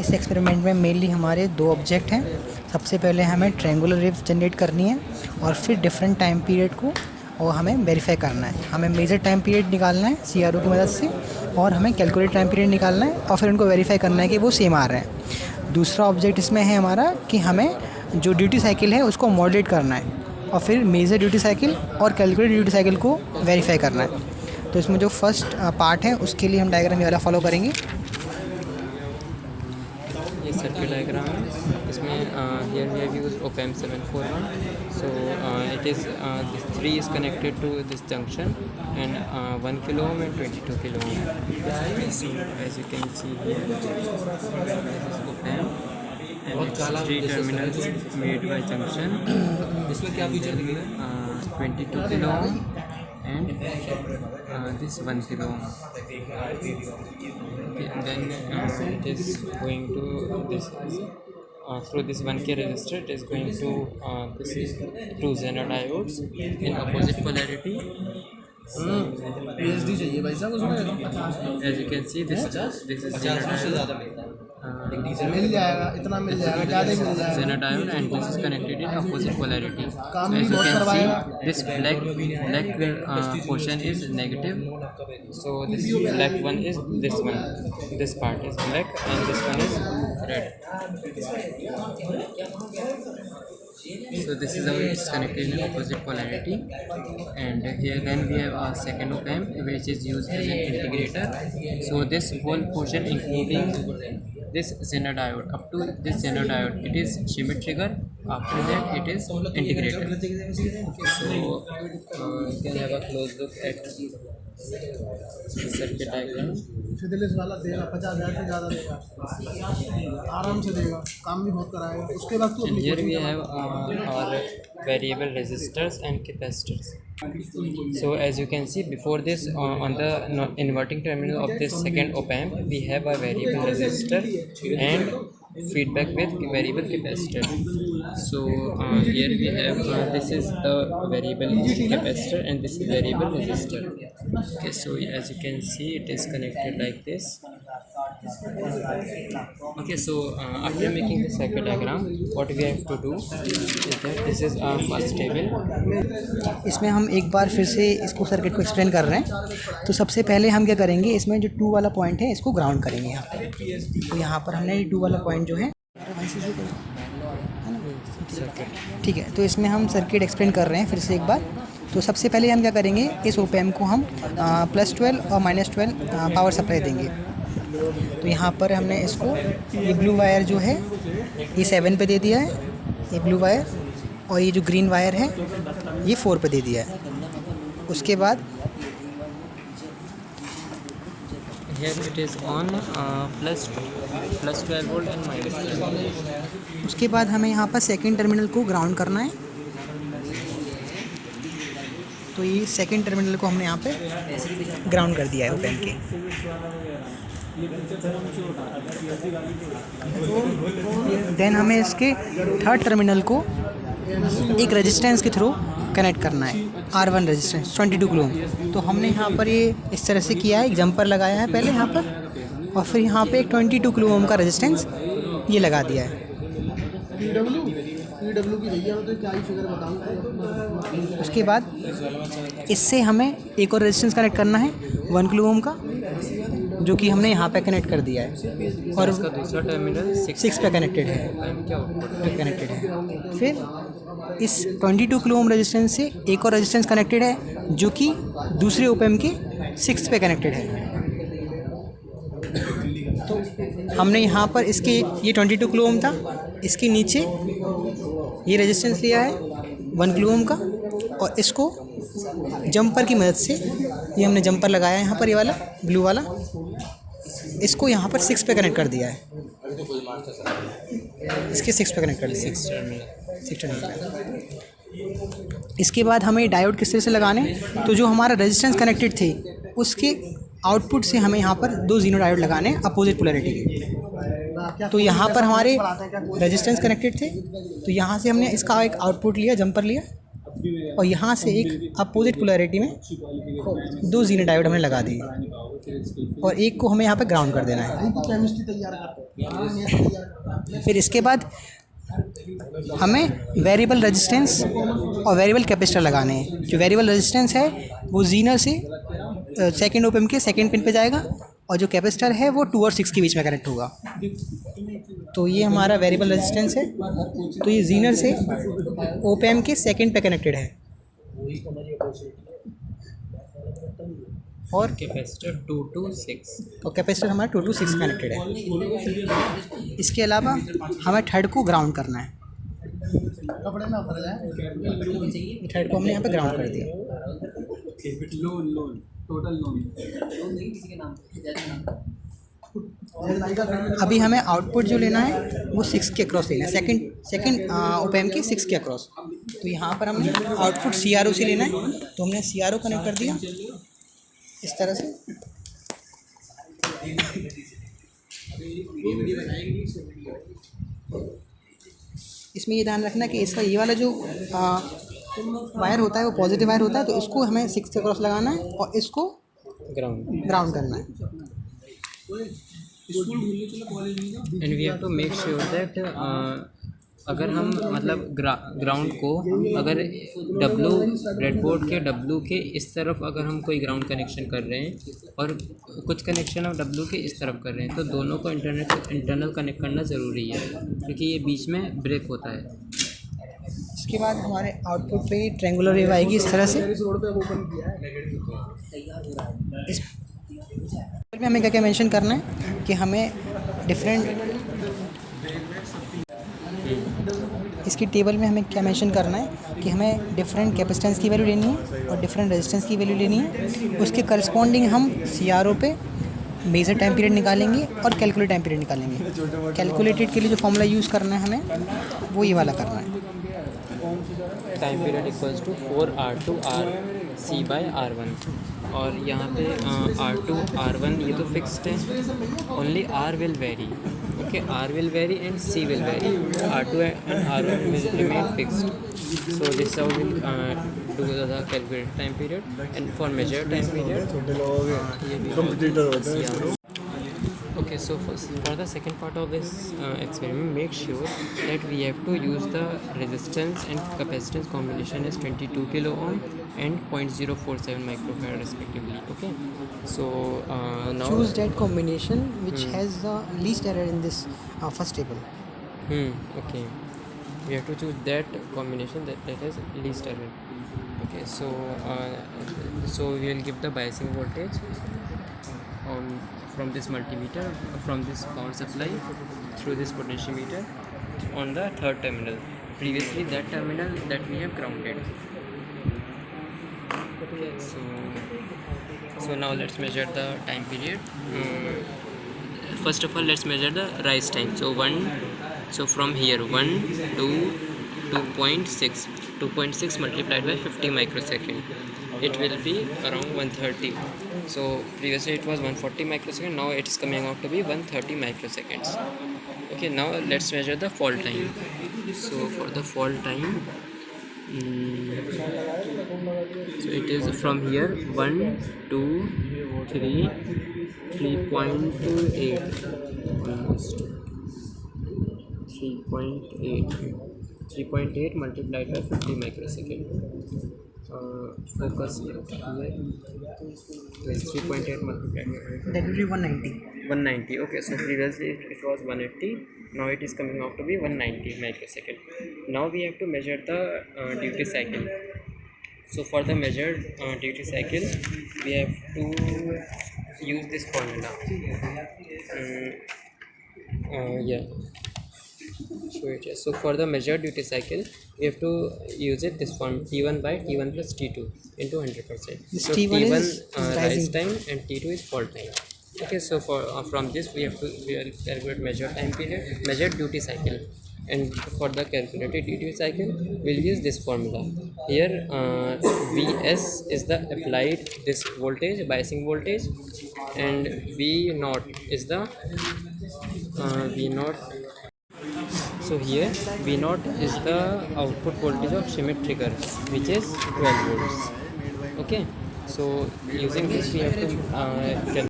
इस एक्सपेरिमेंट में मेनली हमारे दो ऑब्जेक्ट हैं। सबसे पहले हमें ट्रायंगुलर वेव जनरेट करनी है और फिर डिफरेंट टाइम पीरियड को और हमें वेरीफाई करना है। हमें मेजर टाइम पीरियड निकालना है CRO की मदद से और हमें कैलकुलेट टाइम पीरियड निकालना है और फिर उनको वेरीफाई करना है कि वो सेम आ रहे हैं। दूसरा ऑब्जेक्ट इसमें है हमारा कि हमें जो ड्यूटी साइकिल है उसको मॉडरेट करना है और फिर मेजर ड्यूटी साइकिल और कैलकुलेट ड्यूटी साइकिल को वेरीफाई करना है। तो इसमें जो फर्स्ट पार्ट है उसके लिए हम डायग्राम ये वाला फॉलो करेंगे। ये सर्किट डायग्राम है। इसमें here we have used op-amp 741. So it is this 3 is connected to this junction and 1 kilo ohm and 22 kilo ohm. So as you can see here, this is op-amp and it's 3 terminals made by junction. इसमें क्या feature दिखेगा? 22 kilo ohm and this 1 kilo ohm. Okay, and then it is going to this through this 1K resistor. It is going to this is 2 Zener diodes in opposite polarity. PSD चाहिए भाई साहब उसमें। As you can see, this is Zener diode. मिल जाएगा, इतना मिल जाएगा, ज़्यादा ही मिल जाएगा। Zener diode and this is connected in opposite polarity. So काम as भी you बहुत can करवाएगा। see, this black portion is negative. So this black one is this one. This part is black and this one is red. So this is how it is connected in opposite polarity. And here then we have our second op-amp which is used as an integrator. So this whole portion including this Zener diode up to this Zener diode, it is Schmitt trigger. After that it is integrator. So you can have a close look at the circuit diagram. फिजिलिस वाला देगा 50,000 से ज़्यादा देगा, आराम से देगा, काम भी बहुत कराएगा। उसके बाद तो And here we have our variable resistors and capacitors. So as you can see before this on the inverting terminal of this second op-amp we have a variable resistor and feedback with variable capacitor. So here we have this is the variable capacitor and this is variable resistor. Okay, so as you can see it is connected like this. Okay, so after making the circuit diagram what we have to do is that this is our first table. इसमें हम एक बार फिर से इसको circuit को explain कर रहे हैं। तो सबसे पहले हम क्या करेंगे, इसमें जो 2 वाला पॉइंट है इसको ग्राउंड करेंगे यहाँ पे। तो यहाँ पर हमने 2 वाला पॉइंट जो है ना, ठीक है। तो इसमें हम सर्किट एक्सप्लेन कर रहे हैं फिर से एक बार। तो सबसे पहले हम क्या करेंगे, इस op-amp को हम +12 और -12 पावर सप्लाई देंगे। तो यहाँ पर हमने इसको ये ब्लू वायर जो है ये 7 पे दे दिया है, ये ब्लू वायर, और ये जो ग्रीन वायर है ये 4 पे दे दिया है। उसके बाद Here it is on plus 12 volt and minus 12 volt. उसके बाद हमें यहाँ पर सेकंड टर्मिनल को ग्राउंड करना है। तो ये सेकंड टर्मिनल को हमने यहाँ पे ग्राउंड कर दिया है op-amp के। देन हमें इसके थर्ड टर्मिनल को एक रेजिस्टेंस के थ्रू कनेक्ट करना है, R1 रेजिस्टेंस 22 किलो ओम। तो हमने यहाँ पर ये इस तरह से किया है, एक जंपर लगाया है पहले यहाँ पर और फिर यहाँ पे एक 22 किलो ओम का रेजिस्टेंस ये लगा दिया है। PW की भैया तो क्या ही फिगर बताऊँ। उसके बाद इससे हमें एक और रेजिस्टेंस कनेक्ट करना है 1 किलो ओम का, जो कि हमने यहाँ पे कनेक्ट कर दिया है और इसका दूसरा टर्मिनल 6 पे कनेक्टेड है, कनेक्टेड है। फिर इस 22 किलो ओम रेजिस्टेंस से एक और रेजिस्टेंस कनेक्टेड है जो कि दूसरे op-amp के 6 पे कनेक्टेड है। तो हमने यहाँ पर इसके ये 22 किलो ओम था, इसके नीचे ये रेजिस्टेंस लिया है 1 किलो ओम का और इसको जंपर की मदद से ये हमने जंपर लगाया है यहाँ पर, ये वाला ब्लू वाला, इसको यहाँ पर 6 पे कनेक्ट कर दिया है। इसके 6 पे कनेक्ट कर दिया, 6 टर्मिनल। इसके बाद हमें डायोड किस तरह से लगाने, तो जो हमारा रेजिस्टेंस कनेक्टेड थे उसके आउटपुट से हमें यहाँ पर 2 ज़ीनो डायोड लगाने अपोजिट पोलैरिटी के। तो यहाँ पर हमारे रेजिस्टेंस कनेक्टेड थे, तो यहाँ से हमने इसका एक आउटपुट लिया, जंपर लिया, और यहाँ से एक अपोजिट पोलैरिटी में 2 जीरो डायोड हमने लगा दिए और एक को हमें यहाँ पे ग्राउंड कर देना है। केमिस्ट्री तैयार करते हैं, हाँ, ये तैयार करते हैं। फिर इसके बाद हमें वेरिएबल रेजिस्टेंस और वेरिएबल कैपेसिटर लगाने हैं। जो वेरिएबल रेजिस्टेंस है वो जीनर से सेकंड ओपम के सेकंड पिन पे जाएगा और जो कैपेसिटर है वो 2 और 6 के बीच में कनेक्ट होगा। तो ये हमारा वेरिएबल रेजिस्टेंस है, तो ये जीनर से ओपम के सेकंड पे कनेक्टेड है और कैपेसिटर 2 to 6 और कैपेसिटर हमारा 2 to 6 कनेक्टेड है। इसके अलावा हमें थर्ड को ग्राउंड करना है। कपड़े ना फट जाए। थर्ड को हमने यहाँ पे ग्राउंड कर दिया। अभी हमें आउटपुट जो लेना है वो 6 के अक्रॉस लेना है, सेकंड ओपैम के 6 के अक्रॉस। तो यहाँ पर हमने आउटपुट CRO से लेना है, तो हमने CRO कनेक्ट कर दिया इस तरह से। इसमें ये ध्यान रखना कि इसका ये वाला जो वायर होता है वो पॉजिटिव वायर होता है, तो इसको हमें 6 के क्रॉस लगाना है और इसको ग्राउंड करना है। And we have to make sure that अगर हम मतलब ग्राउंड को अगर ब्रेडबोर्ड के डब्लू के इस तरफ अगर हम कोई ग्राउंड कनेक्शन कर रहे हैं और कुछ कनेक्शन हम डब्लू के इस तरफ कर रहे हैं, तो दोनों को इंटरनल कनेक्ट करना ज़रूरी है, क्योंकि ये बीच में ब्रेक होता है। इसके बाद हमारे आउटपुट पे ट्रायंगुलर वेव आएगी इस तरह से। इस में हमें क्या क्या मेंशन करना है कि हमें डिफरेंट इसकी टेबल में हमें क्या मेंशन करना है कि हमें डिफरेंट कैपेसिटेंस की वैल्यू लेनी है और डिफरेंट रेजिस्टेंस की वैल्यू लेनी है। उसके करस्पॉन्डिंग हम CRO पे मेजर टाइम पीरियड निकालेंगे और कैलकुलेट टाइम पीरियड निकालेंगे। कैलकुलेटेड के लिए जो फॉर्मूला यूज़ करना है हमें वो ये वाला करना है। Time period equals to 4R2 RC/R1 और यहाँ पे R2 R1 ये तो फिक्स्ड है, only R will very. Okay, R will vary and C will vary. R2 and R1 will remain fixed. So this is how we'll do the calculated time period. And for measured time period, okay, so for the second part of this experiment, make sure that we have to use the resistance and capacitance combination as 22 kilo ohm and 0.047 microfarad respectively. Okay, so now choose that combination which has the least error in this first table. Okay, we have to choose that combination that has least error. Okay, so we will give the biasing voltage from this multimeter, from this power supply through this potentiometer on the third terminal. Previously that terminal that we have grounded. Okay, so now let's measure the time period. First of all, let's measure the rise time. So from here 1 to 2.6 multiplied by 50 microsecond, it will be around 130. So previously it was 140 microsecond, now it is coming out to be 130 microseconds. Okay, now let's measure the fall time. So for the fall time, so it is from here 1 2 3 3.8 almost 3.8 multiplied by 50 microsecond. Focus here is 3.8 multiplied by That will be 190. 190. Okay, so previously it was 180, now it is coming out to be 190 microsecond. Now we have to measure the duty cycle. So for the measured duty cycle, we have to use this formula. So for the measured duty cycle, we have to use it this form: T1 by T1 plus T2 into 100%. This So T1 T1 is rise rising time and T2 is fall time. Okay, so for from this we will calculate measured time period, measured duty cycle, and for the calculated duty cycle we'll use this formula. Here Vs is the applied this voltage, biasing voltage, and V naught is the V naught. So here V0 is the output voltage of Schmitt trigger, which is 12 volts. Okay, so using this we have to